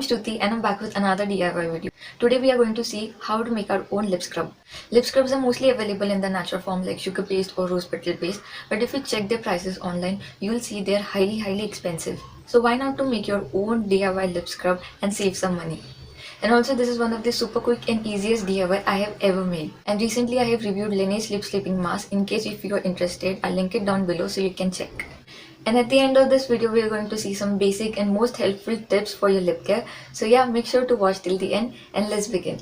Shruti and I'm back with another DIY video. Today we are going to see how to make our own lip scrub. Lip scrubs are mostly available in the natural form like sugar paste or rose petal paste, but if you check their prices online, you'll see they're highly expensive. So why not to make your own DIY lip scrub and save some money? And also this is one of the super quick and easiest DIY I have ever made. And recently I have reviewed Laneige lip sleeping mask. In case if you are interested, I'll link it down below so you can check. And at the end of this video, we are going to see some basic and most helpful tips for your lip care. So yeah, make sure to watch till the end and let's begin.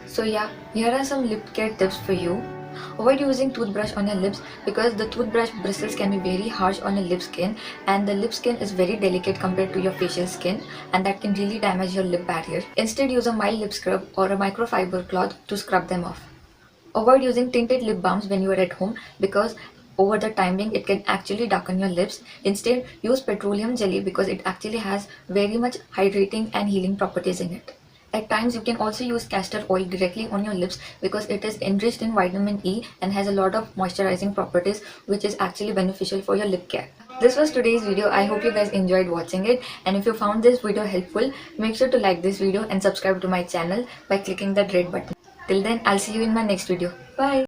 So yeah, here are some lip care tips for you. Avoid using toothbrush on your lips because the toothbrush bristles can be very harsh on your lip skin, and the lip skin is very delicate compared to your facial skin, and that can really damage your lip barrier. Instead, use a mild lip scrub or a microfiber cloth to scrub them off. Avoid using tinted lip balms when you are at home because over the timing it can actually darken your lips. Instead, use petroleum jelly because it actually has very much hydrating and healing properties in it. At times, you can also use castor oil directly on your lips because it is enriched in vitamin E and has a lot of moisturizing properties, which is actually beneficial for your lip care. This was today's video. I hope you guys enjoyed watching it, and if you found this video helpful, make sure to like this video and subscribe to my channel by clicking that red button. Till then, I'll see you in my next video. Bye!